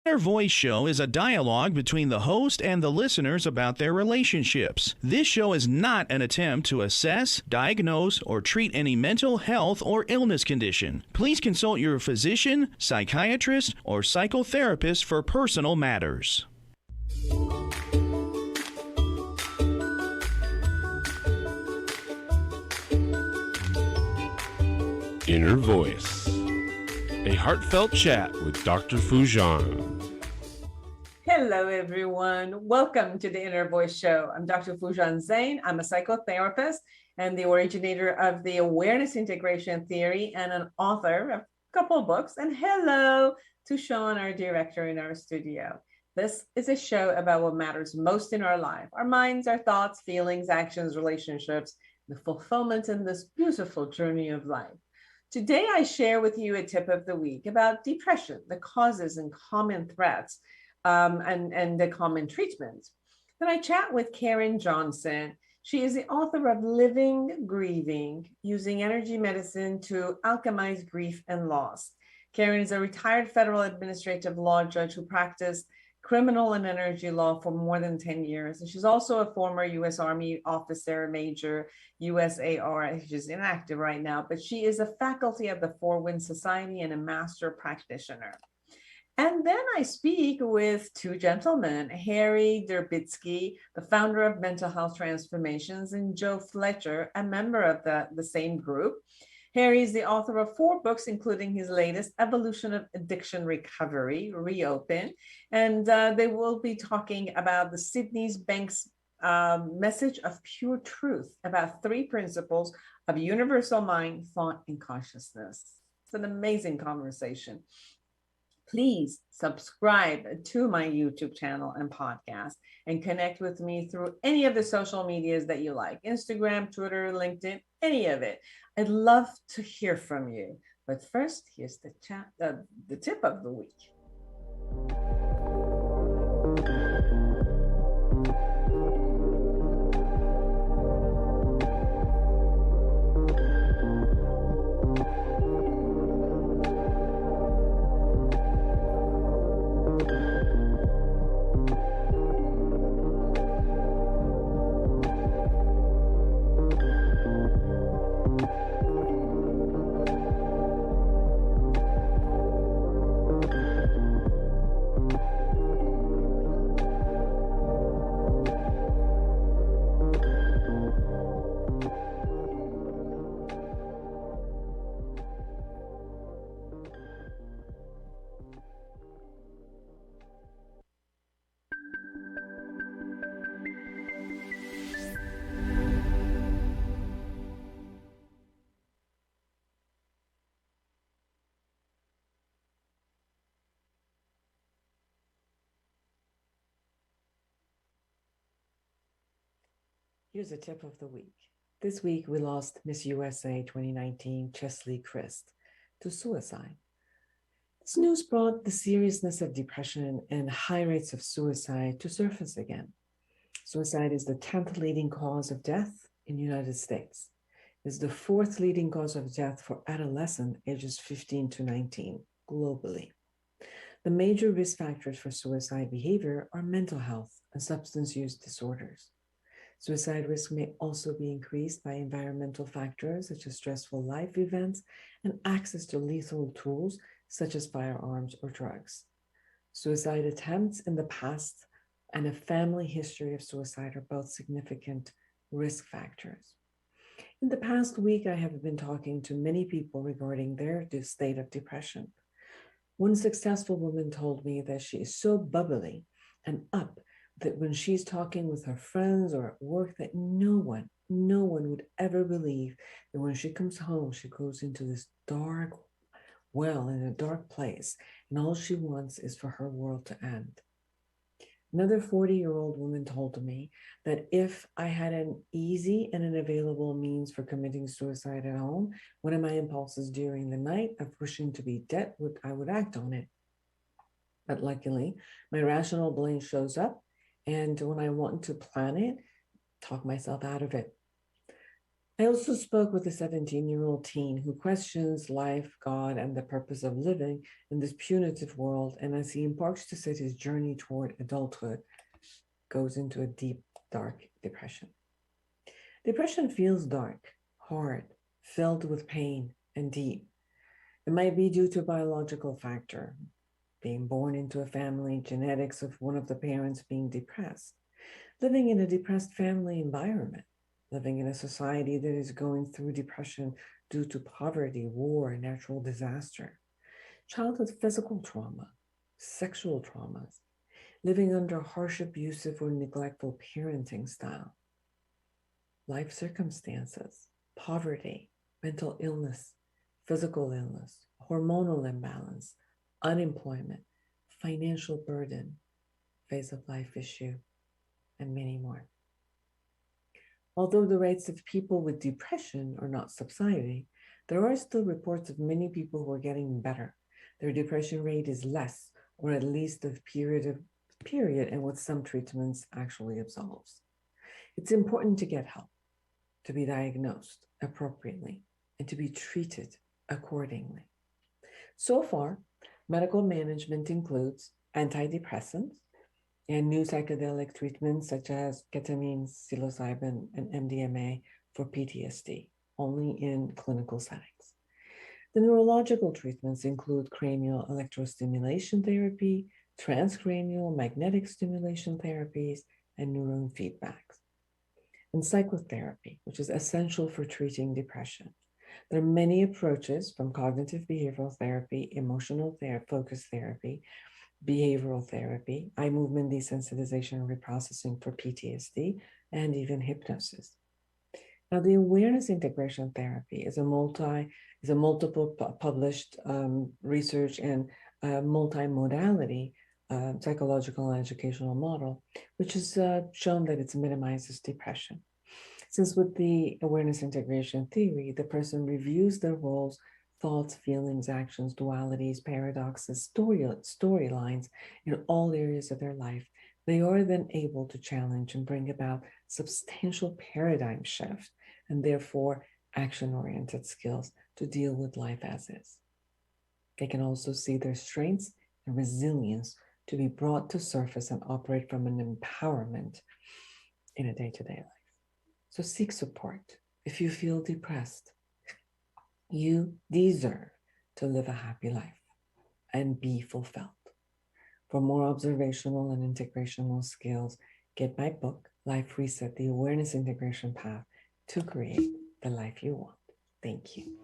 Inner Voice Show is a dialogue between the host and the listeners about their relationships. This show is not an attempt to assess, diagnose, or treat any mental health or illness condition. Please consult your physician, psychiatrist, or psychotherapist for personal matters. Inner Voice, a heartfelt chat with Dr. Foojan. Hello, everyone. Welcome to the Inner Voice Show. I'm Dr. Foojan Zeine. I'm a psychotherapist and the originator of the awareness integration theory and an author of a couple of books. And hello to Sean, our director in our studio. This is a show about what matters most in our life, our minds, our thoughts, feelings, actions, relationships, the fulfillment in this beautiful journey of life. Today, I share with you a tip of the week about depression, the causes and common threats, and the common treatments. Then I chat with Karen Johnson. She is the author of Living Grieving, Using Energy Medicine to Alchemize Grief and Loss. Karen is a retired federal administrative law judge who practiced criminal and energy law for more than 10 years. And she's also a former U.S. Army officer, major, USAR. She's inactive right now, but she is a faculty of the Four Winds Society and a master practitioner. And then I speak with two gentlemen, Harry Derbitsky, the founder of Mental Health Transformations, and Joe Fletcher, a member of the same group. Harry is the author of 4 books, including his latest, Evolution of Addiction Recovery, Reopen. And they will be talking about the Sydney's Bank's message of pure truth about 3 principles of universal mind, thought, and consciousness. It's an amazing conversation. Please subscribe to my YouTube channel and podcast and connect with me through any of the social medias that you like, Instagram, Twitter, LinkedIn, any of it. I'd love to hear from you. But first, here's the tip of the week. Here's a tip of the week. This week, we lost Miss USA 2019 Chesley Christ to suicide. This news brought the seriousness of depression and high rates of suicide to surface again. Suicide is the 10th leading cause of death in the United States. It is the 4th leading cause of death for adolescents ages 15 to 19 globally. The major risk factors for suicide behavior are mental health and substance use disorders. Suicide risk may also be increased by environmental factors such as stressful life events and access to lethal tools such as firearms or drugs. Suicide attempts in the past and a family history of suicide are both significant risk factors. In the past week, I have been talking to many people regarding their state of depression. One successful woman told me that she is so bubbly and up that when she's talking with her friends or at work, that no one would ever believe that when she comes home, she goes into this dark well in a dark place, and all she wants is for her world to end. Another 40-year-old woman told me that if I had an easy and an available means for committing suicide at home, one of my impulses during the night of wishing to be dead, I would act on it. But luckily, my rational brain shows up, and when I want to plan it, talk myself out of it. I also spoke with a 17-year-old teen who questions life, God, and the purpose of living in this punitive world, and as he embarks to set his journey toward adulthood, goes into a deep, dark depression. Depression feels dark, hard, filled with pain, and deep. It might be due to a biological factor, being born into a family, genetics of one of the parents being depressed, living in a depressed family environment, living in a society that is going through depression due to poverty, war, natural disaster, childhood physical trauma, sexual traumas, living under harsh, abusive, or neglectful parenting style, life circumstances, poverty, mental illness, physical illness, hormonal imbalance, unemployment, financial burden, phase of life issue, and many more. Although the rates of people with depression are not subsiding, there are still reports of many people who are getting better. Their depression rate is less, or at least a period, and with some treatments actually absolves. It's important to get help, to be diagnosed appropriately, and to be treated accordingly. So far, medical management includes antidepressants and new psychedelic treatments such as ketamine, psilocybin, and MDMA for PTSD, only in clinical settings. The neurological treatments include cranial electrostimulation therapy, transcranial magnetic stimulation therapies, and neuron feedbacks. And psychotherapy, which is essential for treating depression. There are many approaches from cognitive behavioral therapy, emotional focus therapy, behavioral therapy, eye movement desensitization and reprocessing for PTSD, and even hypnosis. Now, the awareness integration therapy is a multiple published research and multimodality psychological and educational model, which has shown that it minimizes depression. Since with the awareness integration theory, the person reviews their roles, thoughts, feelings, actions, dualities, paradoxes, storylines in all areas of their life, they are then able to challenge and bring about substantial paradigm shift and therefore action-oriented skills to deal with life as is. They can also see their strengths and resilience to be brought to surface and operate from an empowerment in a day-to-day life. So seek support. If you feel depressed, you deserve to live a happy life and be fulfilled. For more observational and integrational skills, get my book, Life Reset, The Awareness Integration Path to Create the Life You Want. Thank you.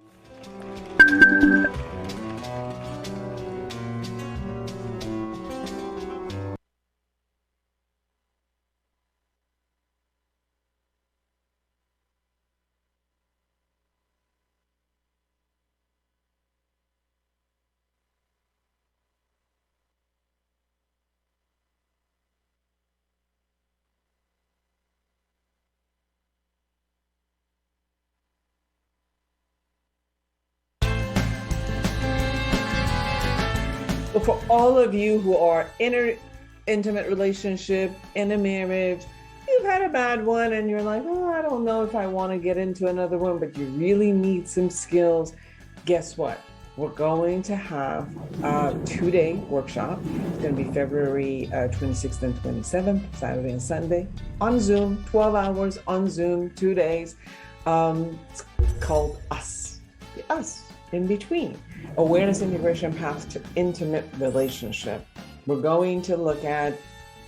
So for all of you who are in an intimate relationship, in a marriage, you've had a bad one and you're like, oh, I don't know if I want to get into another one, but you really need some skills. Guess what? We're going to have a 2-day workshop. It's going to be February 26th and 27th, Saturday and Sunday, on Zoom, 12 hours on Zoom, 2 days. It's called Us, in between. Awareness Integration Path to Intimate Relationship. We're going to look at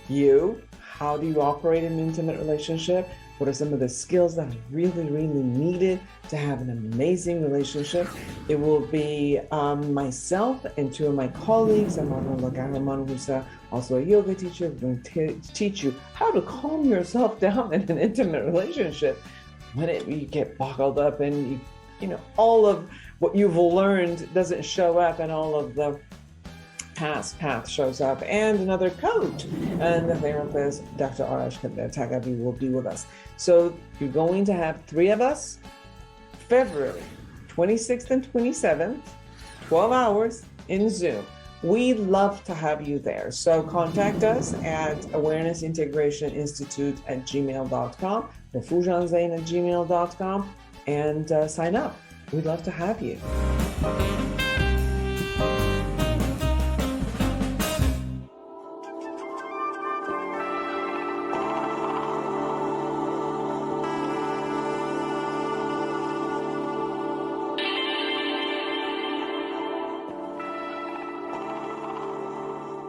you. How do you operate in an intimate relationship? What are some of the skills that are really, really needed to have an amazing relationship? It will be myself and 2 of my colleagues. I'm going to look at Herman, who's also a yoga teacher. We're going to teach you how to calm yourself down in an intimate relationship when you get boggled up and you know all of what you've learned doesn't show up and all of the past path shows up, and another coach and the therapist, Dr. Arash Tagabi, will be with us. So you're going to have 3 of us, February 26th and 27th, 12 hours in Zoom. We'd love to have you there. So contact us at awarenessintegrationinstitute@gmail.com or Foojan Zeine@gmail.com. and sign up. We'd love to have you.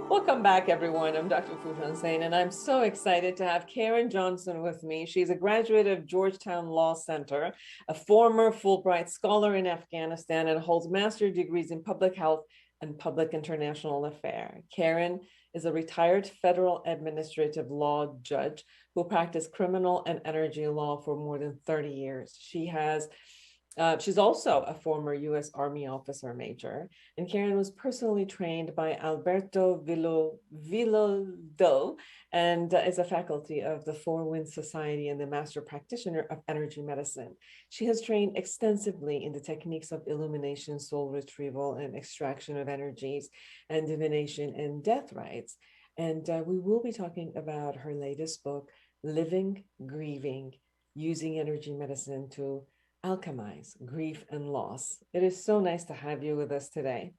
Welcome back, everyone. I'm Dr. Foojan Zeine, and I'm so excited to have Karen Johnson with me. She's a graduate of Georgetown Law Center, a former Fulbright scholar in Afghanistan, and holds master's degrees in public health and public international affairs. Karen is a retired federal administrative law judge who practiced criminal and energy law for more than 30 years. She's also a former U.S. Army officer major, and Karen was personally trained by Alberto Villoldo and is a faculty of the Four Winds Society and the Master Practitioner of Energy Medicine. She has trained extensively in the techniques of illumination, soul retrieval, and extraction of energies, and divination and death rites. And we will be talking about her latest book, Living, Grieving, Using Energy Medicine to Alchemize Grief and Loss. It is so nice to have you with us today.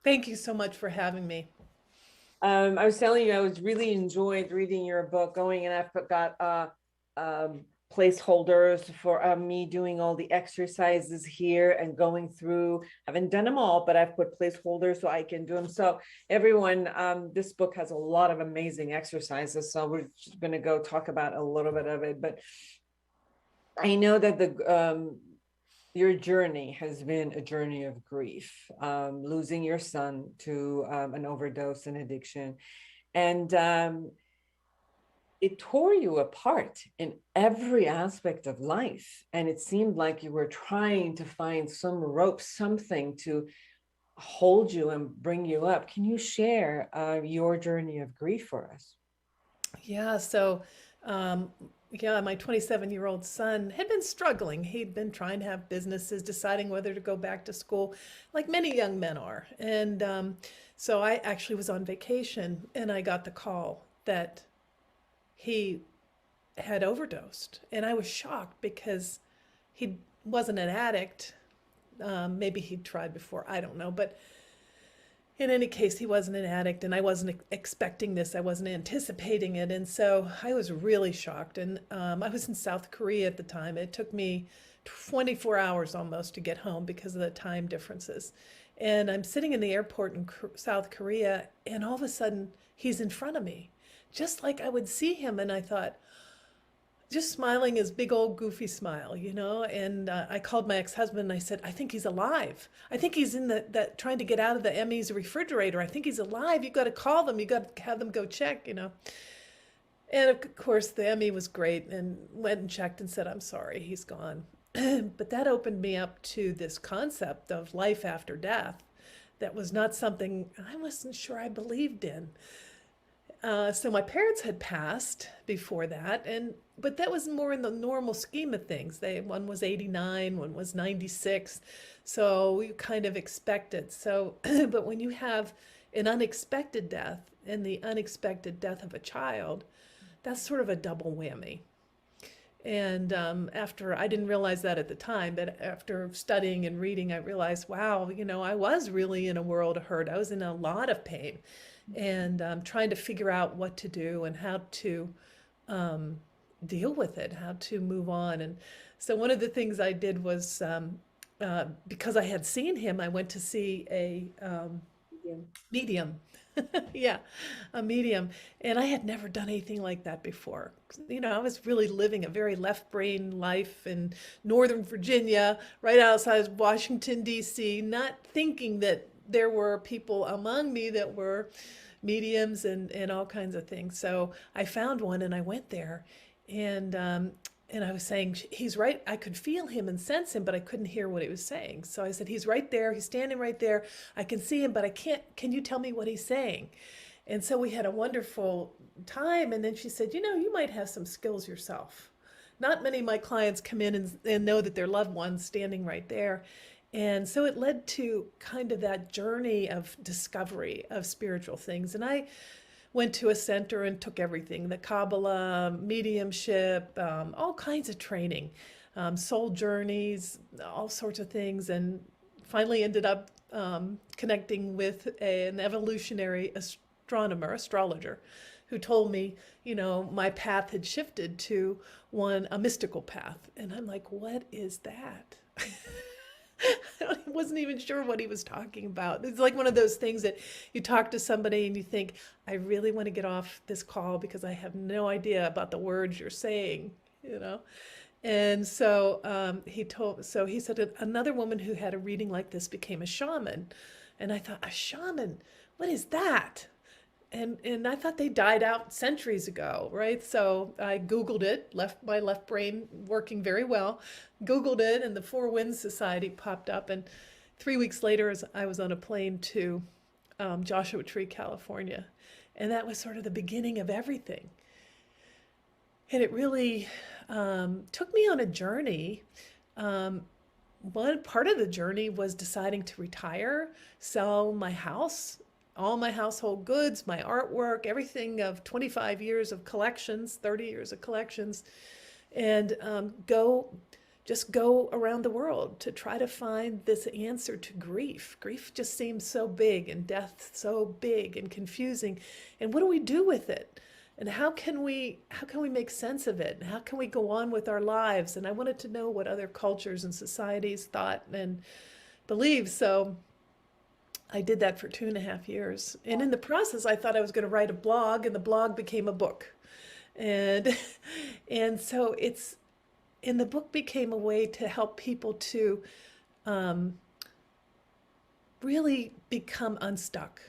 Thank you so much for having me. I was telling you, I was really enjoyed reading your book, going, and I've got placeholders for me doing all the exercises here and going through. I haven't done them all, but I've put placeholders so I can do them. So everyone, this book has a lot of amazing exercises. So we're just going to go talk about a little bit of it. But I know that your journey has been a journey of grief, losing your son to an overdose and addiction. And it tore you apart in every aspect of life. And it seemed like you were trying to find some rope, something to hold you and bring you up. Can you share your journey of grief for us? Yeah, so my 27-year-old son had been struggling. He'd been trying to have businesses, deciding whether to go back to school, like many young men are. And so I actually was on vacation, and I got the call that he had overdosed. And I was shocked because he wasn't an addict. Maybe he'd tried before, I don't know. But in any case, he wasn't an addict, and I wasn't expecting this. I wasn't anticipating it. And so I was really shocked. And I was in South Korea at the time. It took me 24 hours almost to get home because of the time differences. And I'm sitting in the airport in South Korea, and all of a sudden he's in front of me, just like I would see him. And I thought, just smiling his big old goofy smile, and I called my ex-husband and I said, I think he's alive. I think he's in that trying to get out of the Emmy's refrigerator. I think he's alive. You got to call them. You got to have them go check, And of course the Emmy was great and went and checked and said, I'm sorry, he's gone. But that opened me up to this concept of life after death. That was not something I wasn't sure I believed in. So my parents had passed before that, but that was more in the normal scheme of things. One was 89, one was 96, so we kind of expected. So, but when you have an unexpected death and the unexpected death of a child, that's sort of a double whammy. And after, I didn't realize that at the time, but after studying and reading, I realized, wow, I was really in a world of hurt. I was in a lot of pain. And trying to figure out what to do and how to deal with it, how to move on. And so one of the things I did was, because I had seen him, I went to see a medium. Yeah, a medium. And I had never done anything like that before. I was really living a very left brain life in Northern Virginia, right outside Washington, D.C., not thinking that there were people among me that were mediums and all kinds of things. So I found one and I went there, and I was saying, he's right. I could feel him and sense him, but I couldn't hear what he was saying. So I said, he's right there. He's standing right there. I can see him, but I can't. Can you tell me what he's saying? And so we had a wonderful time. And then she said, you might have some skills yourself. Not many of my clients come in and know that their loved one's standing right there. And so it led to kind of that journey of discovery of spiritual things. And I went to a center and took everything, the Kabbalah, mediumship, all kinds of training. soul journeys, all sorts of things, and finally ended up connecting with an evolutionary astrologer, who told me, my path had shifted to a mystical path. And I'm like, what is that? I wasn't even sure what he was talking about. It's like one of those things that you talk to somebody and you think, I really want to get off this call because I have no idea about the words you're saying, you know? And so he said another woman who had a reading like this became a shaman. And I thought, a shaman? What is that? And I thought they died out centuries ago, right? So I Googled it, left my left brain working very well, Googled it, and the Four Winds Society popped up. And 3 weeks later, as I was on a plane to Joshua Tree, California. And that was sort of the beginning of everything. And it really took me on a journey. One part of the journey was deciding to retire, sell my house, all my household goods, my artwork, everything of 25 years of collections, 30 years of collections, and just go around the world to try to find this answer to grief. Grief just seems so big, and death so big and confusing. And what do we do with it? And how can we make sense of it? And how can we go on with our lives? And I wanted to know what other cultures and societies thought and believed. So I did that for 2.5 years. And in the process, I thought I was going to write a blog, and the blog became a book. And so the book became a way to help people to really become unstuck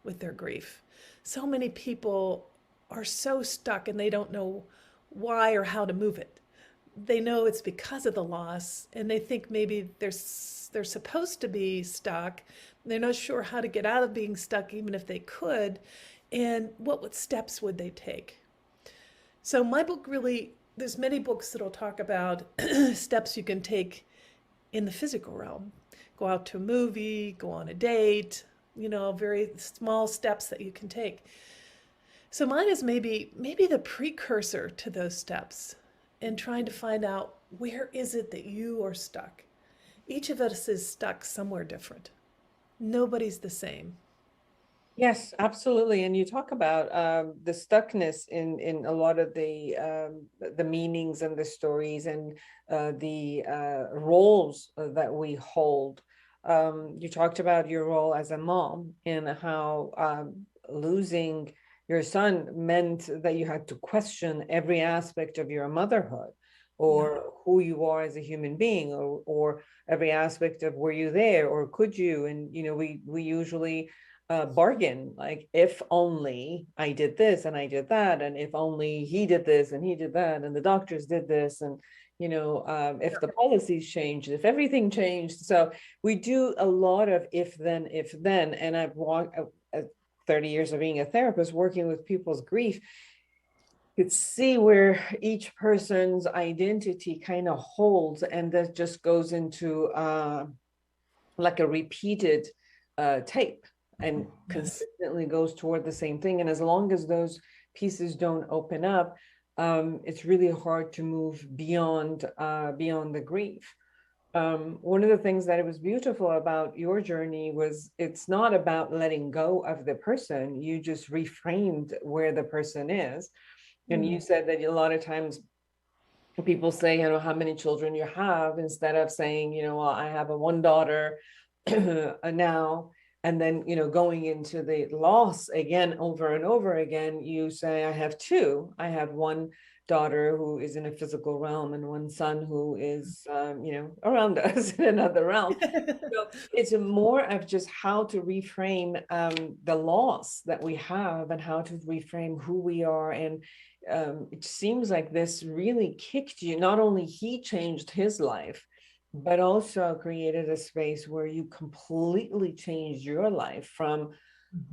with their grief. So many people are so stuck and they don't know why or how to move it. They know it's because of the loss, and they think maybe they're supposed to be stuck. They're not sure how to get out of being stuck, even if they could, and what steps would they take? So my book really, there's many books that'll talk about steps you can take in the physical realm. Go out to a movie, go on a date, very small steps that you can take. So mine is maybe the precursor to those steps, and trying to find out, where is it that you are stuck? Each of us is stuck somewhere different. Nobody's the same. Yes, absolutely. And you talk about the stuckness in a lot of the meanings and the stories and the roles that we hold. You talked about your role as a mom and how losing your son meant that you had to question every aspect of your motherhood, or who you are as a human being, or every aspect of, were you there or could you? And we usually bargain, like, if only I did this and I did that, and if only he did this and he did that, and the doctors did this, and if the policies changed, if everything changed. So we do a lot of if then, and I've walked 30 years of being a therapist, working with people's grief, could see where each person's identity kind of holds, and that just goes into like a repeated tape, and consistently goes toward the same thing. And as long as those pieces don't open up, it's really hard to move beyond the grief. One of the things that it was beautiful about your journey was, it's not about letting go of the person. You just reframed where the person is. And you said that a lot of times people say, how many children you have, instead of saying, well, I have one daughter now, and then, going into the loss again, over and over again, you say, I have two. I have one daughter who is in a physical realm, and one son who is, around us in another realm. So it's more of just how to reframe the loss that we have, and how to reframe who we are. And it seems like this really kicked you. Not only he changed his life, but also created a space where you completely changed your life from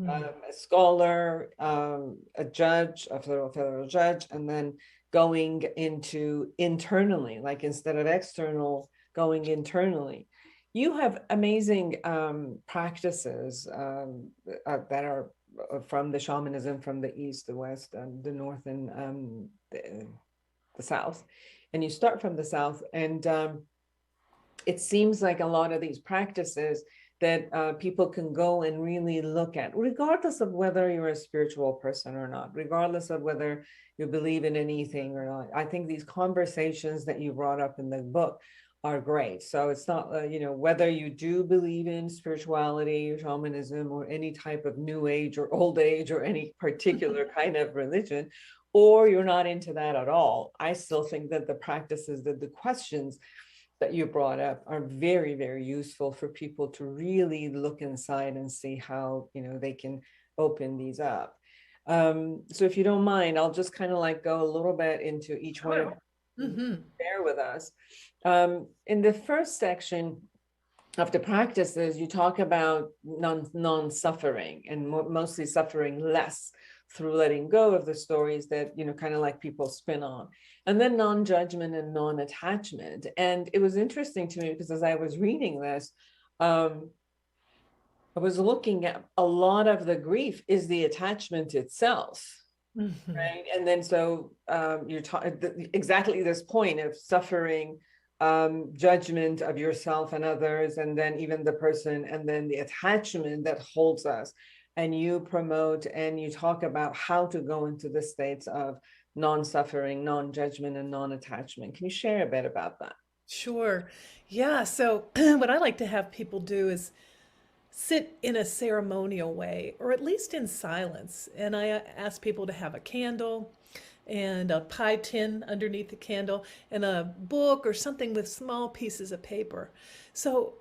a scholar, a judge, a federal judge, and then going into internally, like, instead of external, going internally. You have amazing practices that are from the shamanism, from the East, the West, and the North, and the South. and you start from the South. And it seems like a lot of these practices that people can go and really look at, regardless of whether you're a spiritual person or not, regardless of whether you believe in anything or not. I think these conversations that you brought up in the book are great. So it's not, whether you do believe in spirituality, shamanism, or any type of new age or old age or any particular kind of religion, or you're not into that at all. I still think that the practices, that the questions that you brought up are very, very useful for people to really look inside and see how, they can open these up. So if you don't mind, I'll just kind of like go a little bit into each one of them. Bear with us. In the first section of the practices, you talk about non-suffering and mostly suffering less through letting go of the stories that, kind of like people spin on. And then non-judgment and non-attachment. And it was interesting to me because as I was reading this, I was looking at a lot of the grief is the attachment itself, right? And then so you're talking exactly this point of suffering, judgment of yourself and others, and then even the person, and then the attachment that holds us. And you promote and you talk about how to go into the states of non-suffering, non-judgment, and non-attachment. Can you share a bit about that? Sure. Yeah. So what I like to have people do is sit in a ceremonial way, or at least in silence. And I ask people to have a candle and a pie tin underneath the candle and a book or something with small pieces of paper. So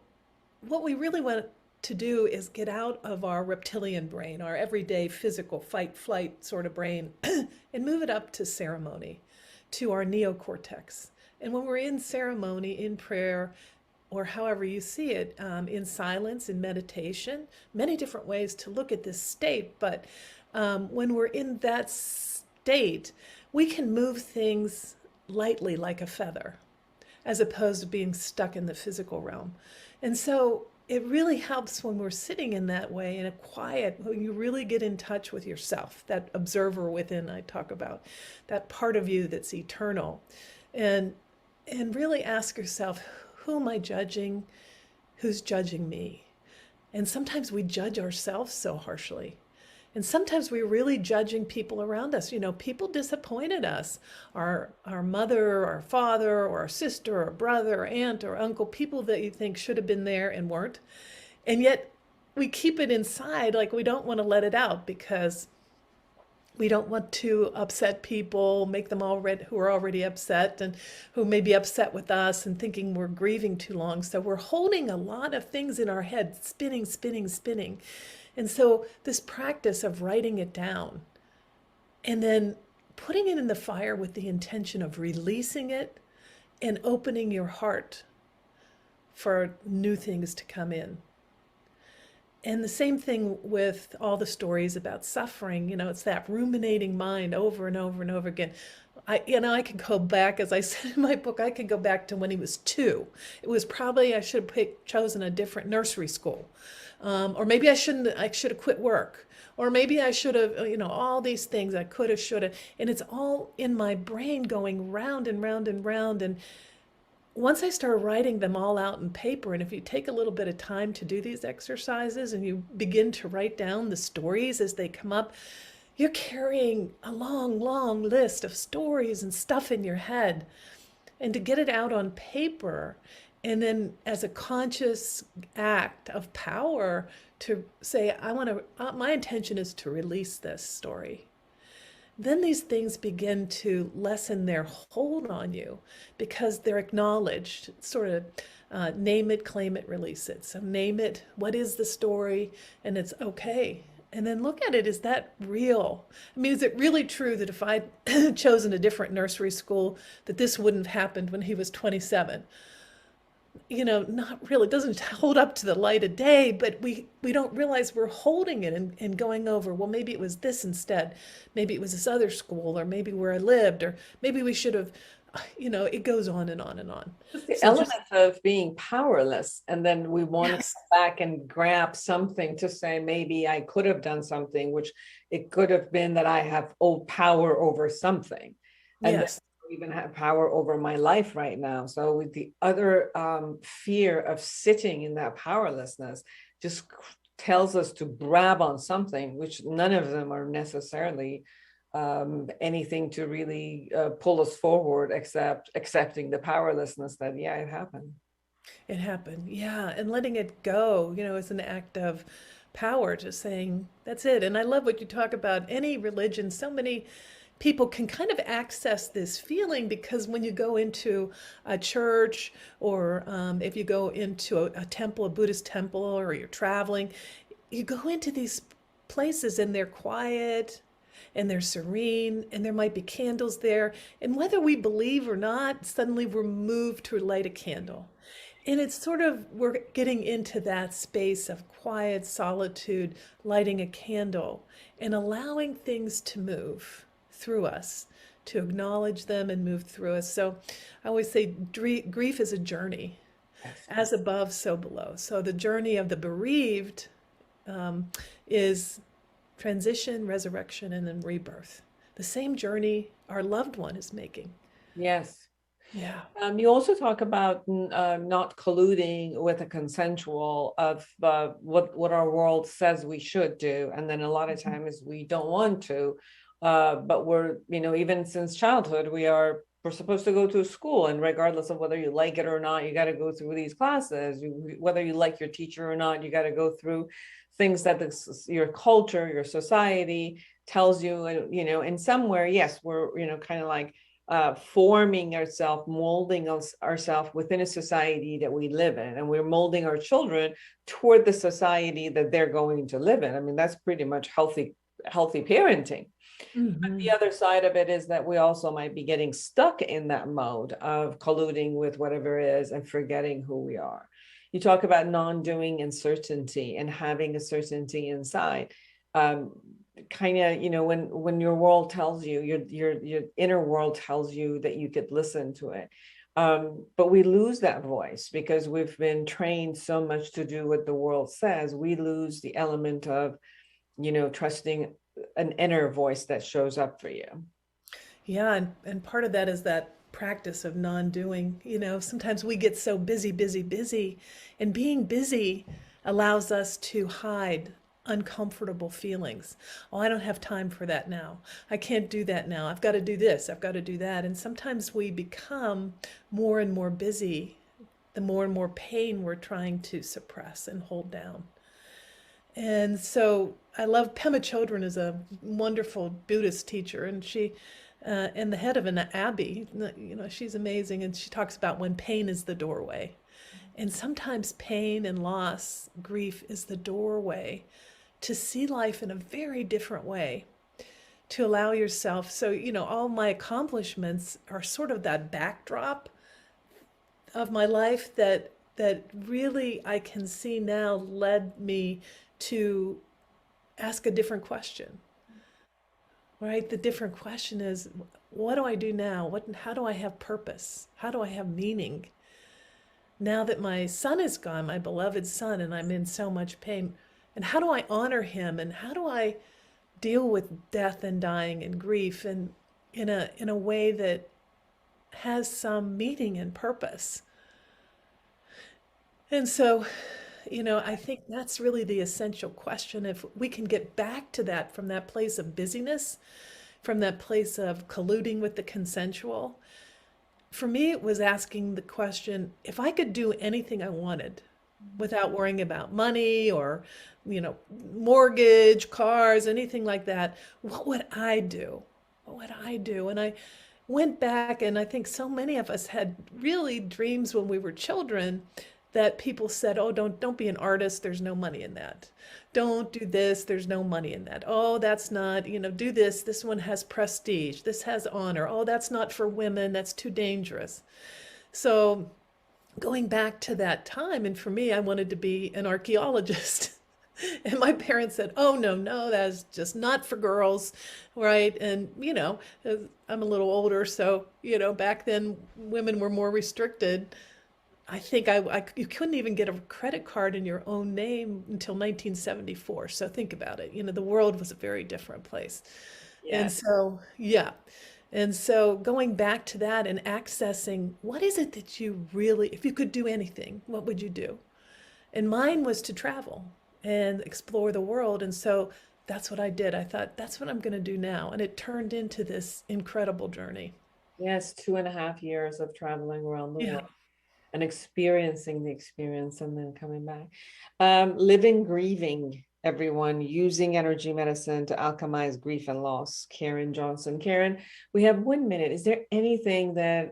what we really want to do is get out of our reptilian brain, our everyday physical fight, flight sort of brain, and move it up to ceremony, to our neocortex. And when we're in ceremony, in prayer, or however you see it, in silence, in meditation, many different ways to look at this state. But when we're in that state, we can move things lightly like a feather, as opposed to being stuck in the physical realm. And so it really helps when we're sitting in that way, in a quiet, when you really get in touch with yourself, that observer within I talk about, that part of you that's eternal. And really ask yourself, who am I judging? Who's judging me? And sometimes we judge ourselves so harshly. And sometimes we're really judging people around us. People disappointed us. Our mother, our father, or our sister, or brother, or aunt, or uncle, people that you think should have been there and weren't. And yet we keep it inside, like we don't want to let it out because we don't want to upset people, make them who are already upset and who may be upset with us and thinking we're grieving too long. So we're holding a lot of things in our head, spinning, spinning, spinning. And so this practice of writing it down and then putting it in the fire with the intention of releasing it and opening your heart for new things to come in. And the same thing with all the stories about suffering, it's that ruminating mind over and over and over again. I could go back, as I said in my book, I could go back to when he was 2. It was probably, I should have chosen a different nursery school. Or maybe I should have quit work. Or maybe I should have, all these things I could have, should have. And it's all in my brain going round and round and round. And once I started writing them all out in paper, and if you take a little bit of time to do these exercises and you begin to write down the stories as they come up, you're carrying a long, long list of stories and stuff in your head. And to get it out on paper, and then as a conscious act of power to say, my intention is to release this story. Then these things begin to lessen their hold on you because they're acknowledged, sort of name it, claim it, release it. So name it, what is the story? And it's okay. And then look at it, is that real? I mean, is it really true that if I'd chosen a different nursery school, that this wouldn't have happened when he was 27? Not really. It doesn't hold up to the light of day, but we don't realize we're holding it and going over, well, maybe it was this instead. Maybe it was this other school, or maybe where I lived, or maybe we should have, it goes on and on and on. The element of being powerless. And then we want to come back and grab something to say, maybe I could have done something, which it could have been that I have old power over something. And even have power over my life right now. So with the other fear of sitting in that powerlessness just tells us to grab on something, which none of them are necessarily anything to really pull us forward, except accepting the powerlessness that, yeah, it happened. It happened. Yeah. And letting it go, is an act of power, just saying, that's it. And I love what you talk about. Any religion, so many people can kind of access this feeling because when you go into a church or if you go into a temple, a Buddhist temple, or you're traveling, you go into these places and they're quiet and they're serene and there might be candles there. And whether we believe or not, suddenly we're moved to light a candle. And it's sort of, we're getting into that space of quiet solitude, lighting a candle and allowing things to move through us, to acknowledge them and move through us. So I always say grief is a journey, as above, so below. So the journey of the bereaved is transition, resurrection, and then rebirth. The same journey our loved one is making. Yes. Yeah. You also talk about not colluding with a consensual of what our world says we should do, and then a lot of times we don't want to, but we're even since childhood we're supposed to go to school, and regardless of whether you like it or not, you got to go through these classes. Whether you like your teacher or not, you got to go through things that your culture, your society tells you. In somewhere, yes, we're kind of like forming ourselves, molding ourselves within a society that we live in, and we're molding our children toward the society that they're going to live in. I mean, that's pretty much healthy parenting. But the other side of it is that we also might be getting stuck in that mode of colluding with whatever it is and forgetting who we are. You talk about non-doing and certainty and having a certainty inside. Kind of, when your world tells you, your inner world tells you that you could listen to it. But we lose that voice because we've been trained so much to do what the world says. We lose the element of, trusting an inner voice that shows up for you. Yeah. And part of that is that practice of non-doing. Sometimes we get so busy, and being busy allows us to hide uncomfortable feelings. Oh, I don't have time for that now. I can't do that now. I've got to do this. I've got to do that. And sometimes we become more and more busy, the more and more pain we're trying to suppress and hold down. And so I love Pema Chodron is a wonderful Buddhist teacher, and she and the head of an abbey, she's amazing. And she talks about when pain is the doorway. And sometimes pain and loss, grief is the doorway to see life in a very different way, to allow yourself. So, all my accomplishments are sort of that backdrop of my life that really I can see now led me to ask a different question, right? The different question is, what do I do now? How do I have purpose? How do I have meaning? Now that my son is gone, my beloved son, and I'm in so much pain, and how do I honor him? And how do I deal with death and dying and grief and in a way that has some meaning and purpose? And so, I think that's really the essential question. If we can get back to that from that place of busyness, from that place of colluding with the consensual, for me, it was asking the question, if I could do anything I wanted without worrying about money or, mortgage, cars, anything like that, what would I do? What would I do? And I went back, and I think so many of us had really dreams when we were children that people said, oh, don't be an artist. There's no money in that. Don't do this. There's no money in that. Oh, that's not, do this. This one has prestige. This has honor. Oh, that's not for women. That's too dangerous. So going back to that time, and for me, I wanted to be an archaeologist. And my parents said, oh, no, that's just not for girls, right? And, I'm a little older, so, back then women were more restricted. I think you couldn't even get a credit card in your own name until 1974. So think about it. The world was a very different place. Yes. And so, yeah. And so going back to that and accessing what is it that you really, if you could do anything, what would you do? And mine was to travel and explore the world. And so that's what I did. I thought, that's what I'm going to do now. And it turned into this incredible journey. Yes, 2.5 years of traveling around the Yeah. world and experiencing the experience and then coming back. Living, grieving, everyone, using energy medicine to alchemize grief and loss. Karen Johnson. Karen, we have 1 minute. Is there anything that,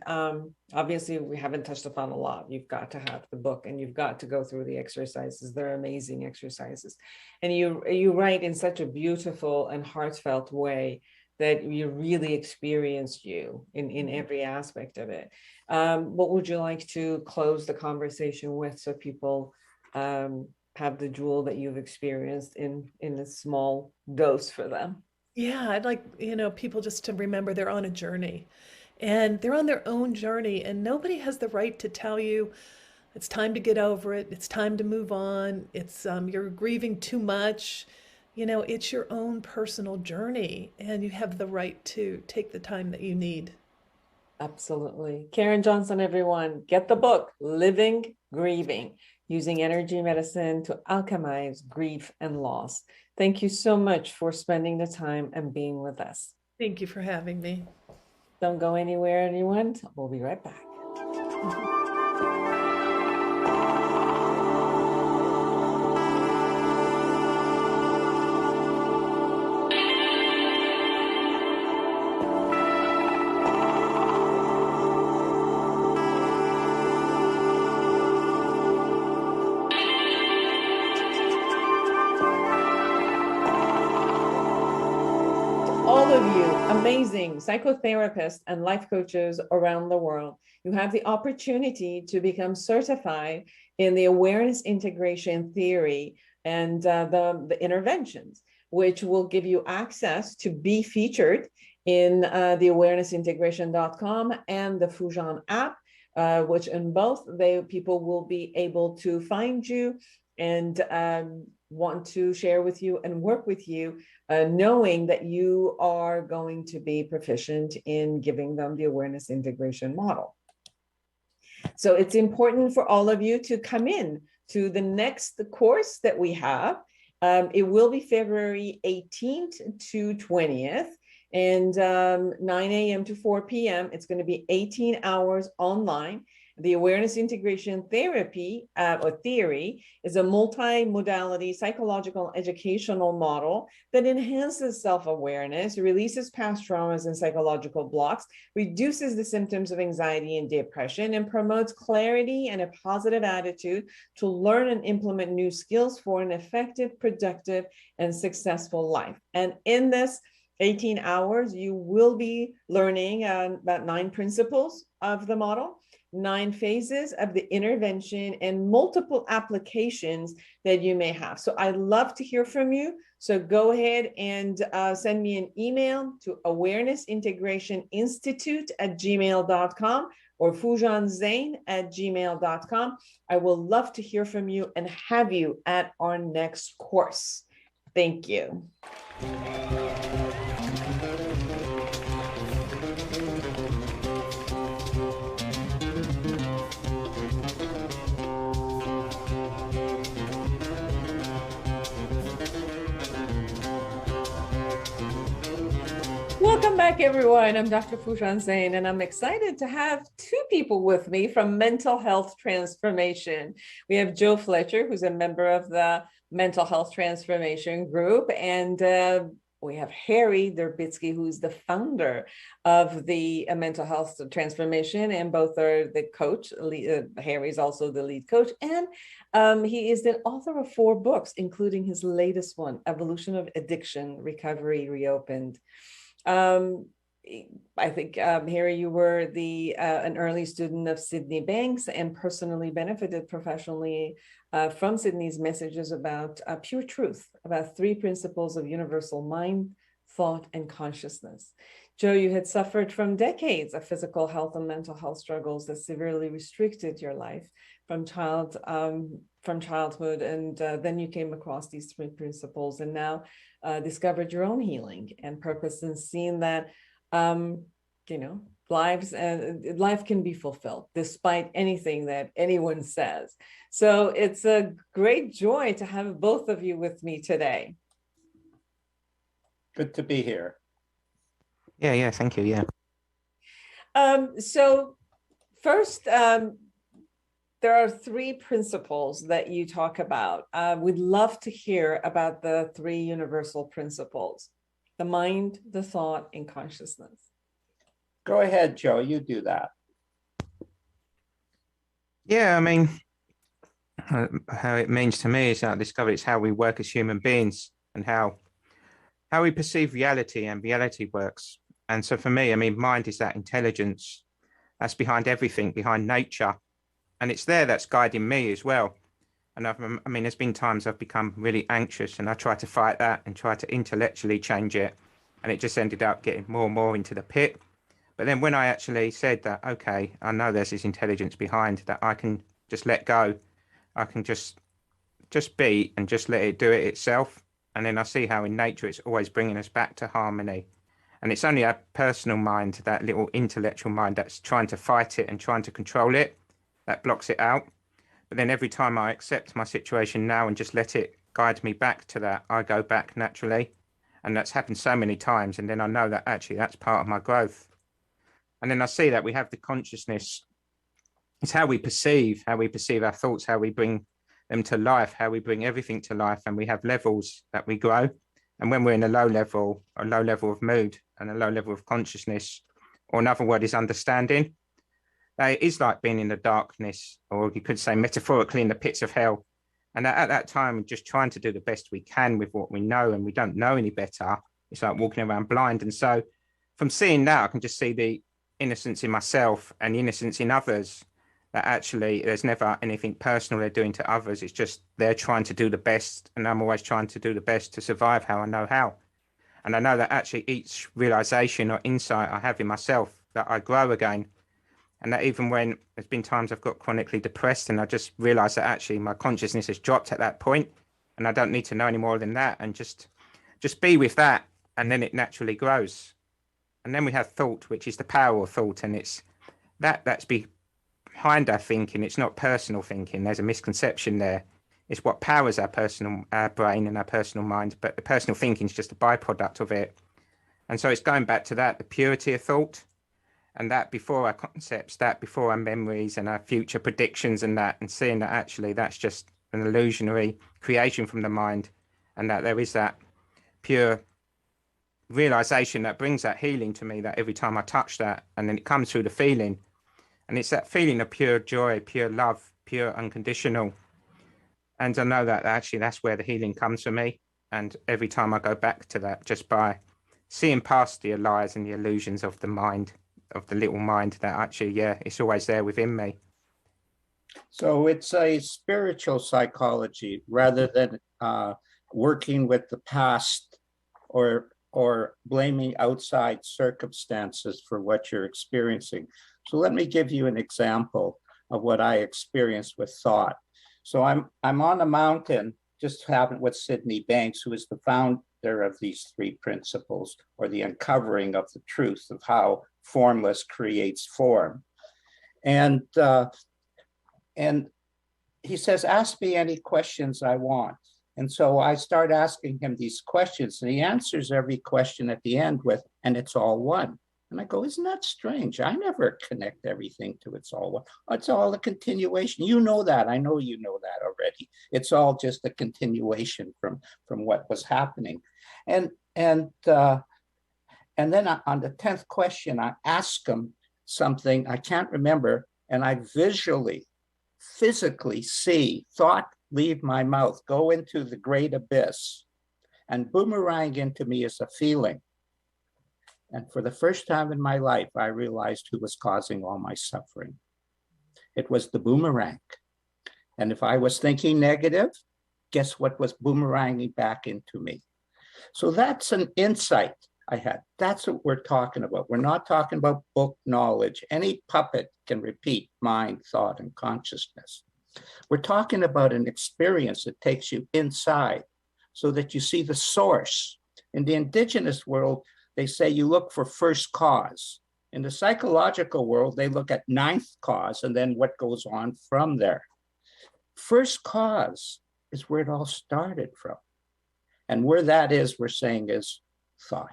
obviously we haven't touched upon a lot. You've got to have the book and you've got to go through the exercises. They're amazing exercises. And you write in such a beautiful and heartfelt way that you really experienced you in every aspect of it. What would you like to close the conversation with so people have the jewel that you've experienced in a small dose for them? Yeah, I'd like, people just to remember they're on a journey and they're on their own journey, and nobody has the right to tell you it's time to get over it. It's time to move on. It's you're grieving too much. It's your own personal journey, and you have the right to take the time that you need. Absolutely. Karen Johnson, everyone, get the book, Living, Grieving, Using Energy Medicine to Alchemize Grief and Loss. Thank you so much for spending the time and being with us. Thank you for having me. Don't go anywhere, anyone. We'll be right back. All of you amazing psychotherapists and life coaches around the world, you have the opportunity to become certified in the awareness integration theory and the interventions, which will give you access to be featured in the awarenessintegration.com and the Foojan app, which in both people will be able to find you and want to share with you and work with you, knowing that you are going to be proficient in giving them the awareness integration model. So it's important for all of you to come in to the next course that we have. It will be February 18th to 20th and 9 a.m. to 4 p.m. It's going to be 18 hours online. The awareness integration therapy or theory is a multi-modality psychological educational model that enhances self-awareness, releases past traumas and psychological blocks, reduces the symptoms of anxiety and depression, and promotes clarity and a positive attitude to learn and implement new skills for an effective, productive, and successful life. And in this 18 hours, you will be learning about 9 principles of the model, 9 phases of the intervention, and multiple applications that you may have. So I'd love to hear from you. So go ahead and send me an email to awareness-integration-institute@gmail.com or Foojan Zeine@gmail.com. I will love to hear from you and have you at our next course. Thank you. Welcome back, everyone. I'm Dr. Foojan Zeine, and I'm excited to have 2 people with me from Mental Health Transformation. We have Joe Fletcher, who's a member of the Mental Health Transformation Group, and we have Harry Derbitsky, who's the founder of the Mental Health Transformation, and both are the coach. Harry's also the lead coach, and he is the author of 4 books, including his latest one, Evolution of Addiction, Recovery Reopened. I think, Harry, you were an early student of Sydney Banks and personally benefited professionally from Sydney's messages about pure truth, about 3 principles of universal mind, thought, and consciousness. Joe, you had suffered from decades of physical health and mental health struggles that severely restricted your life from childhood, and then you came across these 3 principles and now discovered your own healing and purpose, and seen that lives and life can be fulfilled despite anything that anyone says. So it's a great joy to have both of you with me today. Good to be here. Yeah, thank you. Yeah. So first, there are three principles that you talk about. We'd love to hear about the three universal principles: the mind, the thought, and consciousness. Go ahead, Joe, you do that. Yeah, I mean, how it means to me is that I discovered it's how we work as human beings and how we perceive reality and reality works. And so for me, I mean, mind is that intelligence that's behind everything, behind nature. And it's there that's guiding me as well. And I mean, there's been times I've become really anxious and I try to fight that and try to intellectually change it. And it just ended up getting more and more into the pit. But then when I actually said that, okay, I know there's this intelligence behind that I can just let go. I can just be and just let it do it itself. And then I see how in nature it's always bringing us back to harmony. And it's only our personal mind, that little intellectual mind, that's trying to fight it and trying to control it, that blocks it out. But then every time I accept my situation now and just let it guide me back to that, I go back naturally. And that's happened so many times. And then I know that actually that's part of my growth. And then I see that we have the consciousness. It's how we perceive our thoughts, how we bring them to life, how we bring everything to life. And we have levels that we grow. And when we're in a low level of mood and a low level of consciousness, or another word is understanding, it is like being in the darkness, or you could say metaphorically in the pits of hell. And at that time, we're just trying to do the best we can with what we know, and we don't know any better. It's like walking around blind. And so from seeing that, I can just see the innocence in myself and the innocence in others, that actually there's never anything personal they're doing to others. It's just they're trying to do the best, and I'm always trying to do the best to survive how I know how. And I know that actually each realization or insight I have in myself, that I grow again. And that even when there's been times I've got chronically depressed and I just realize that actually my consciousness has dropped at that point and I don't need to know any more than that, and just be with that, and then it naturally grows. And then we have thought, which is the power of thought, and it's that's behind our thinking. It's not personal thinking. There's a misconception there. It's what powers our brain and our personal mind, but the personal thinking is just a byproduct of it. And so it's going back to that, the purity of thought, and that before our concepts, that before our memories and our future predictions and that, and seeing that actually that's just an illusionary creation from the mind, and that there is that pure realization that brings that healing to me, that every time I touch that, and then it comes through the feeling, and it's that feeling of pure joy, pure love, pure unconditional. And I know that actually that's where the healing comes for me. And every time I go back to that, just by seeing past the lies and the illusions of the mind, of the little mind, that actually, yeah, it's always there within me. So it's a spiritual psychology rather than working with the past or blaming outside circumstances for what you're experiencing. So let me give you an example of what I experienced with thought. So I'm on a mountain, just happened with Sydney Banks, who is the founder of these three principles, or the uncovering of the truth of how formless creates form. And he says, ask me any questions I want. And so I start asking him these questions, and he answers every question at the end with, and it's all one. And I go, isn't that strange? I never connect everything to it's all one. It's all a continuation. You know that. I know you know that already. It's all just a continuation from what was happening. And then on the 10th question, I ask him something I can't remember, and I physically see thought leave my mouth, go into the great abyss, and boomerang into me as a feeling. And for the first time in my life, I realized who was causing all my suffering. It was the boomerang. And if I was thinking negative, guess what was boomeranging back into me? So that's an insight I had. That's what we're talking about. We're not talking about book knowledge. Any puppet can repeat mind, thought, and consciousness. We're talking about an experience that takes you inside so that you see the source. In the indigenous world, they say you look for first cause. In the psychological world, they look at ninth cause and then what goes on from there. First cause is where it all started from. And where that is, we're saying is thought.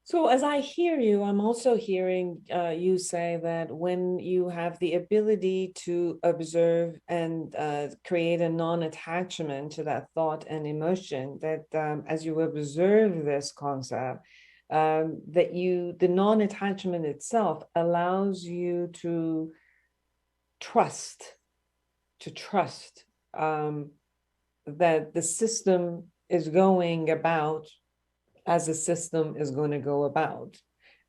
So as I hear you, I'm also hearing you say that when you have the ability to observe and create a non-attachment to that thought and emotion, that as you observe this concept, that the non-attachment itself allows you to trust that the system is going about as a system is going to go about.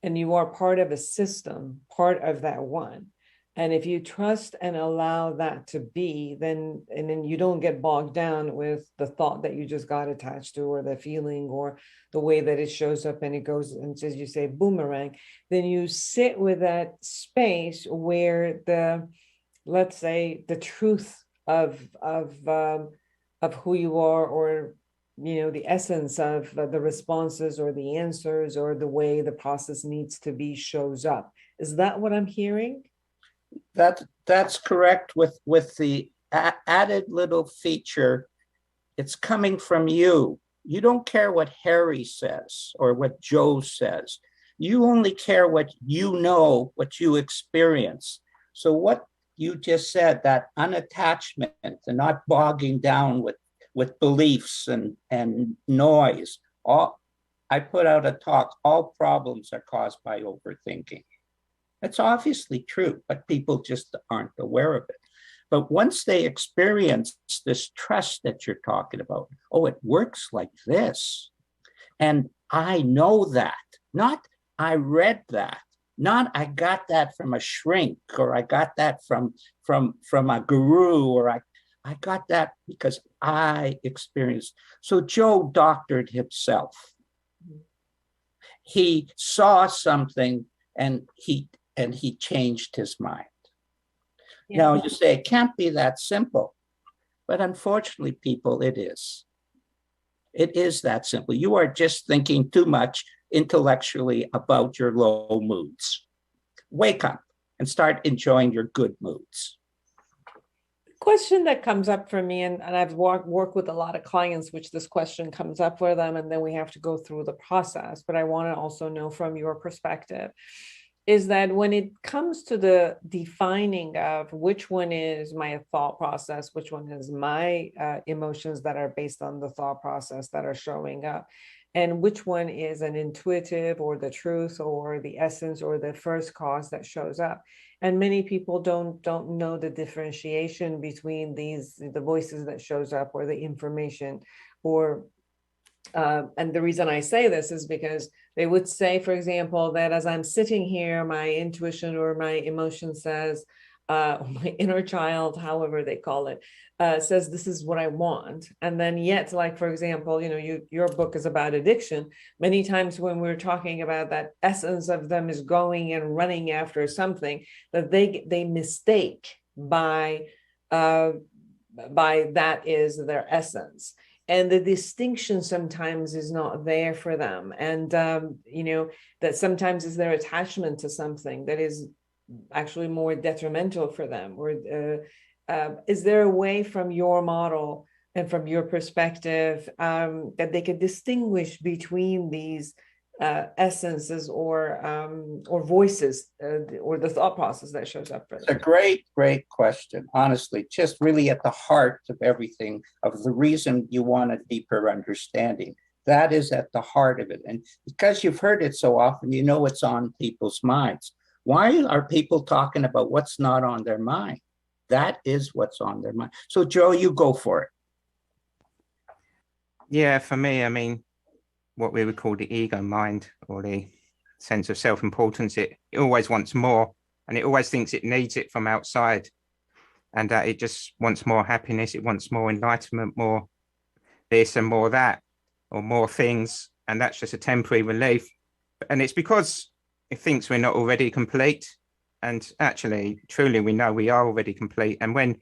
And you are part of a system, part of that one. And if you trust and allow that to be, then you don't get bogged down with the thought that you just got attached to, or the feeling, or the way that it shows up and it goes, and as you say, boomerang, then you sit with that space where let's say the truth of who you are, or the essence of the responses or the answers or the way the process needs to be shows up. Is that what I'm hearing? That's correct, with the added little feature. It's coming from you. You don't care what Harry says or what Joe says. You only care what you know, what you experience. So what you just said, that unattachment and not bogging down with beliefs and noise. I put out a talk, all problems are caused by overthinking. It's obviously true, but people just aren't aware of it. But once they experience this trust that you're talking about, oh, it works like this. And I know that, not I read that, not I got that from a shrink, or I got that from a guru, or I got that because I experienced. So Joe doctored himself. He saw something and he changed his mind. Yeah. Now you say it can't be that simple, but unfortunately, people, it is. It is that simple. You are just thinking too much intellectually about your low moods. Wake up and start enjoying your good moods. Question that comes up for me, and I've worked with a lot of clients, which this question comes up for them, and then we have to go through the process. But I want to also know from your perspective, is that when it comes to the defining of which one is my thought process, which one is my emotions that are based on the thought process that are showing up, and which one is an intuitive or the truth or the essence or the first cause that shows up. And many people don't know the differentiation between the voices that shows up, or the information, or and the reason I say this is because they would say, for example, that as I'm sitting here, my intuition or my emotion says, my inner child, however they call it, says this is what I want. And then yet, like, for example, your book is about addiction. Many times when we're talking about that essence of them is going and running after something that they mistake by that is their essence. And the distinction sometimes is not there for them. And, that sometimes is their attachment to something that is actually more detrimental for them. Or is there a way from your model and from your perspective that they could distinguish between these essences or voices or the thought process that shows up for them? It's a great question. Honestly, just really at the heart of everything, of the reason you want a deeper understanding. That is at the heart of it. And because you've heard it so often, it's on people's minds. Why are people talking about what's not on their mind? That is what's on their mind. So Joe, you go for it. Yeah, for me, what we would call the ego mind, or the sense of self-importance, it always wants more, and it always thinks it needs it from outside, and that it just wants more happiness, it wants more enlightenment, more this and more that, or more things, and that's just a temporary relief. And it's because it thinks we're not already complete, and actually, truly, we know we are already complete. And when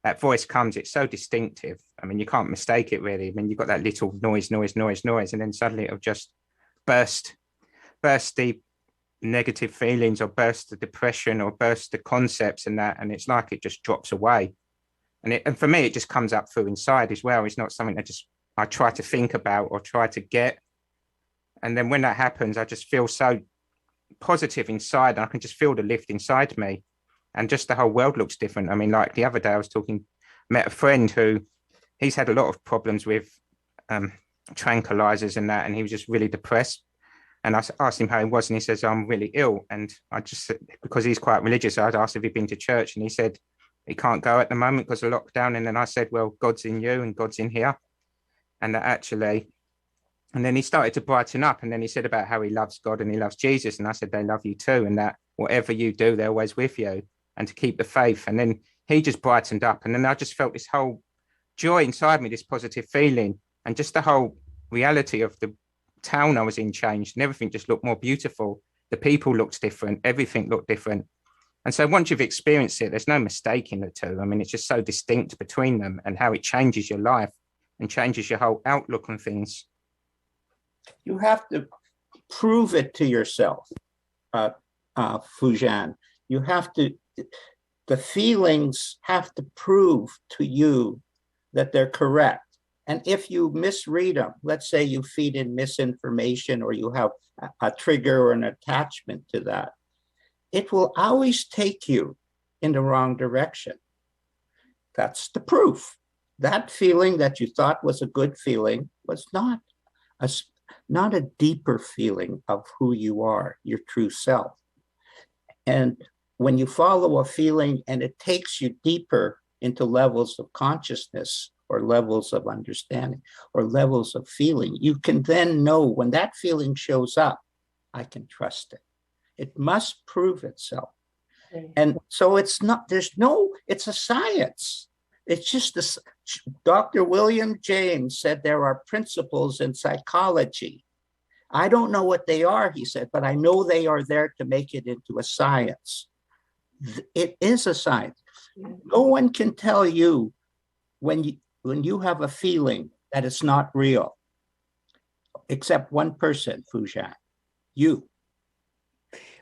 that voice comes, it's so distinctive. You can't mistake it, really. You've got that little noise, and then suddenly it'll just burst bursty negative feelings or burst of depression or burst of concepts and that, and it's like it just drops away. And for me, it just comes up through inside as well. It's not something I try to think about or try to get. And then when that happens, I just feel so positive inside, and I can just feel the lift inside me, and just the whole world looks different. I mean, like the other day I was met a friend who he's had a lot of problems with tranquilizers and that, and he was just really depressed. And I asked him how he was, and he says, I'm really ill. And I just, because he's quite religious, I'd asked if he'd been to church, and he said he can't go at the moment because of lockdown. And then I said, well, God's in you and God's in here. And that actually, and then he started to brighten up. And then he said about how he loves God and he loves Jesus. And I said, they love you too. And that whatever you do, they're always with you, and to keep the faith. And then he just brightened up. And then I just felt this whole joy inside me, this positive feeling, and just the whole reality of the town I was in changed, and everything just looked more beautiful. The people looked different. Everything looked different. And so once you've experienced it, there's no mistaking the two. I mean, it's just so distinct between them, and how it changes your life and changes your whole outlook on things. You have to prove it to yourself, Foojan. You have to, the feelings have to prove to you that they're correct. And if you misread them, let's say you feed in misinformation, or you have a trigger or an attachment to that, it will always take you in the wrong direction. That's the proof. That feeling that you thought was a good feeling was not a deeper feeling of who you are, your true self. And when you follow a feeling and it takes you deeper into levels of consciousness, or levels of understanding, or levels of feeling, you can then know when that feeling shows up, I can trust it. It must prove itself. And so it's a science. It's just this. Dr. William James said there are principles in psychology. I don't know what they are, he said, but I know they are there to make it into a science. It is a science. No one can tell you when you have a feeling that it's not real, except one person, Foojan, you.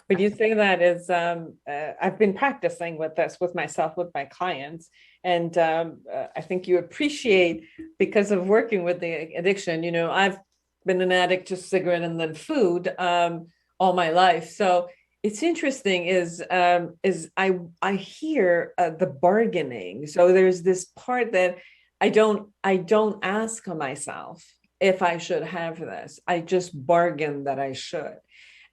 When you say that is, I've been practicing with this with myself, with my clients. And I think you appreciate, because of working with the addiction, I've been an addict to cigarette and then food all my life. So it's interesting is I hear the bargaining. So there's this part that I don't ask myself if I should have this. I just bargain that I should.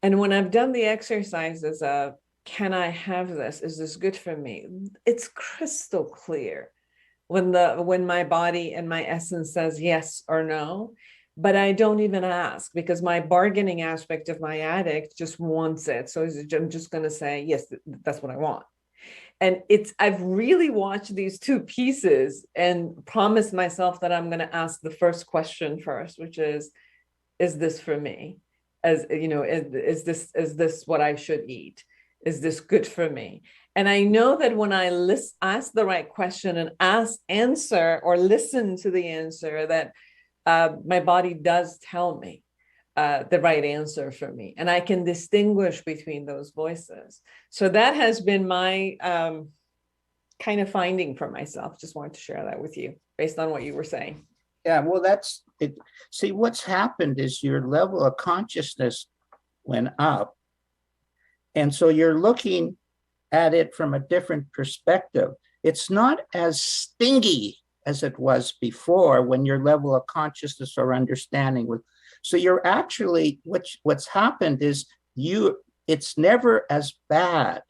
And when I've done the exercises of, can I have this? Is this good for me? It's crystal clear when my body and my essence says yes or no, but I don't even ask, because my bargaining aspect of my addict just wants it. So I'm just going to say, yes, that's what I want. And I've really watched these two pieces and promised myself that I'm going to ask the first question first, which is this for me? As is this what I should eat? Is this good for me? And I know that when I ask the right question and answer or listen to the answer, that my body does tell me the right answer for me, and I can distinguish between those voices. So that has been my kind of finding for myself. Just wanted to share that with you based on what you were saying. Yeah, well, that's it. See, what's happened is your level of consciousness went up. And so you're looking at it from a different perspective. It's not as stingy as it was before, when your level of consciousness or understanding was. So you're actually, what's happened is it's never as bad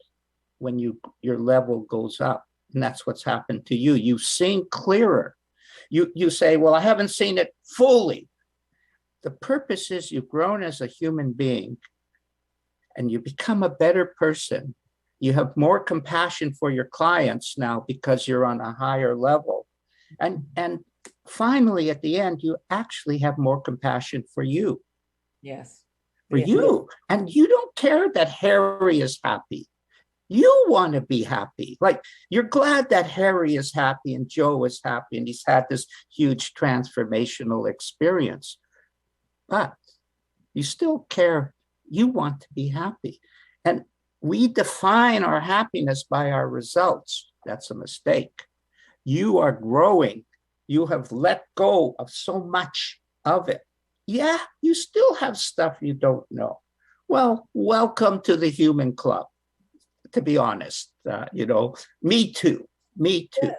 when your level goes up. And that's what's happened to you. You've seen clearer. You say, well, I haven't seen it fully. The purpose is you've grown as a human being, and you become a better person. You have more compassion for your clients now because you're on a higher level. And finally, at the end, you actually have more compassion for you. Yes. For you. And you don't care that Harry is happy. You want to be happy. Like, you're glad that Harry is happy and Joe is happy and he's had this huge transformational experience. But you still care You want to be happy. And we define our happiness by our results. That's a mistake. You are growing. You have let go of so much of it. Yeah, you still have stuff you don't know. Well, welcome to the human club, to be honest. Me too. Me too. Yes.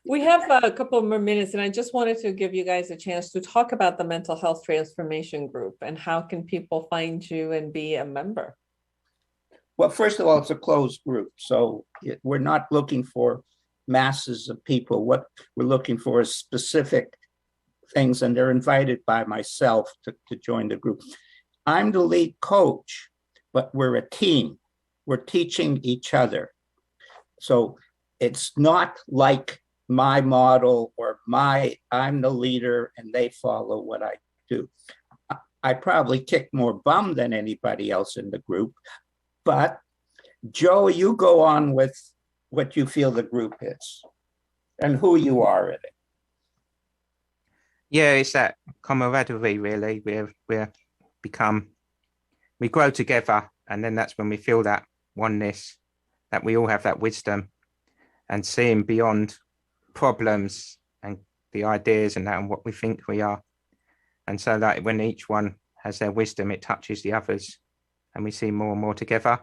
We have a couple more minutes, and I just wanted to give you guys a chance to talk about the Mental Health Transformation Group and how can people find you and be a member? Well, first of all, it's a closed group. So we're not looking for masses of people. What we're looking for is specific things, and they're invited by myself to join the group. I'm the lead coach, but we're a team. We're teaching each other. So it's not like my model or I'm the leader and they follow what I do. I probably kick more bum than anybody else in the group, but Joe, you go on with what you feel the group is and who you are in it. Yeah, it's that camaraderie, really. We grow together, and then that's when we feel that oneness, that we all have that wisdom and seeing beyond problems and the ideas and that and what we think we are. And so that when each one has their wisdom, it touches the others and we see more and more together.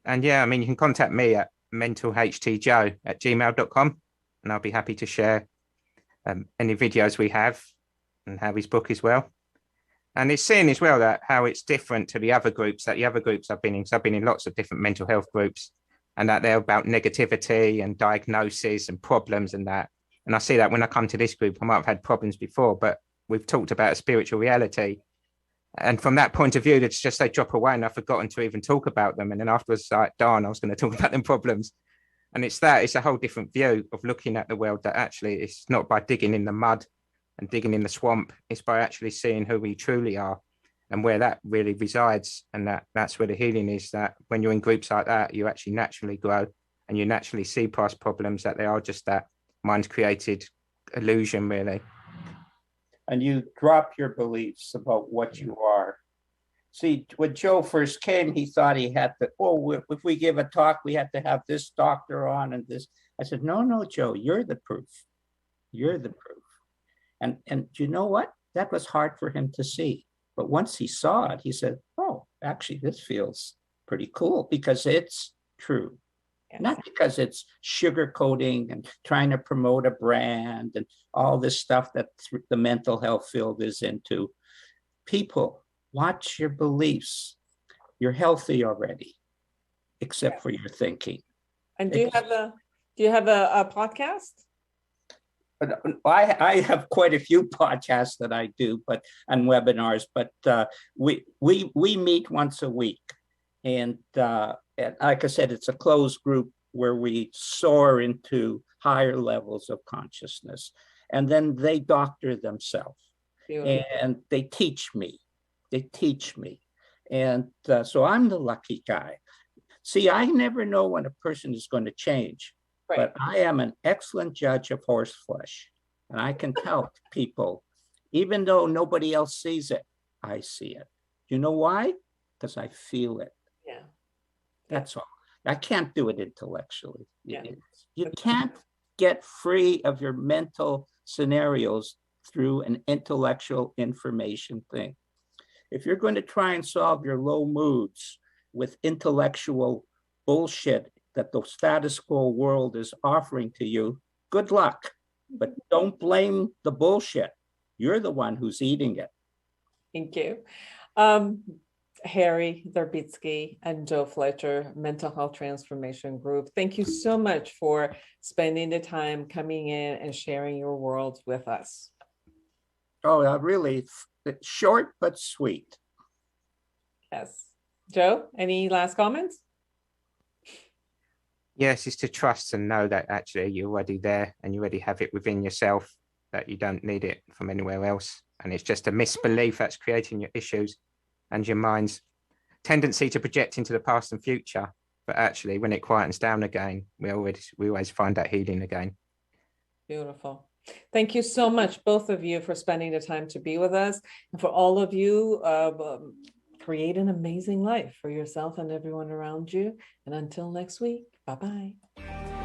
And yeah, I mean, you can contact me at mentalhtjoe@gmail.com and I'll be happy to share any videos we have and Harry's book as well. And it's seeing as well that how it's different to the other groups I've been in. So I've been in lots of different mental health groups, and that they're about negativity and diagnosis and problems and that. And I see that when I come to this group, I might have had problems before, but we've talked about a spiritual reality. And from that point of view, it's just they drop away and I've forgotten to even talk about them. And then afterwards, like, darn, I was going to talk about them problems. And it's a whole different view of looking at the world, that actually it's not by digging in the mud and digging in the swamp. It's by actually seeing who we truly are and where that really resides. And that's where the healing is, that when you're in groups like that, you actually naturally grow and you naturally see past problems, that they are just that mind created illusion, really. And you drop your beliefs about what you are. See, when Joe first came, he thought he had to, if we give a talk, we had to have this doctor on and this. I said, no, Joe, you're the proof. You're the proof. And you know what? That was hard for him to see. But once he saw it, he said, oh, actually, this feels pretty cool because it's true. Yes. Not because it's sugarcoating and trying to promote a brand and all this stuff that the mental health field is into. People, watch your beliefs. You're healthy already, except for your thinking. And do you have a podcast? I have quite a few podcasts that I do, and webinars. But we meet once a week, and like I said, it's a closed group where we soar into higher levels of consciousness, and then they doctor themselves, and they teach me. And so I'm the lucky guy. See, I never know when a person is going to change. Right. But I am an excellent judge of horse flesh. And I can tell people, even though nobody else sees it, I see it. You know why? Because I feel it. Yeah. That's all. I can't do it intellectually. Yeah. You can't get free of your mental scenarios through an intellectual information thing. If you're going to try and solve your low moods with intellectual bullshit that the status quo world is offering to you, good luck. But don't blame the bullshit. You're the one who's eating it. Thank you. Harry Derbitsky and Joe Fletcher, Mental Health Transformation Group. Thank you so much for spending the time coming in and sharing your worlds with us. Oh, really short but sweet. Yes. Joe, any last comments? Yes, it's to trust and know that actually you're already there and you already have it within yourself, that you don't need it from anywhere else. And it's just a misbelief that's creating your issues and your mind's tendency to project into the past and future. But actually, when it quietens down again, we always find that healing again. Beautiful. Thank you so much, both of you, for spending the time to be with us. And for all of you, create an amazing life for yourself and everyone around you. And until next week, bye-bye.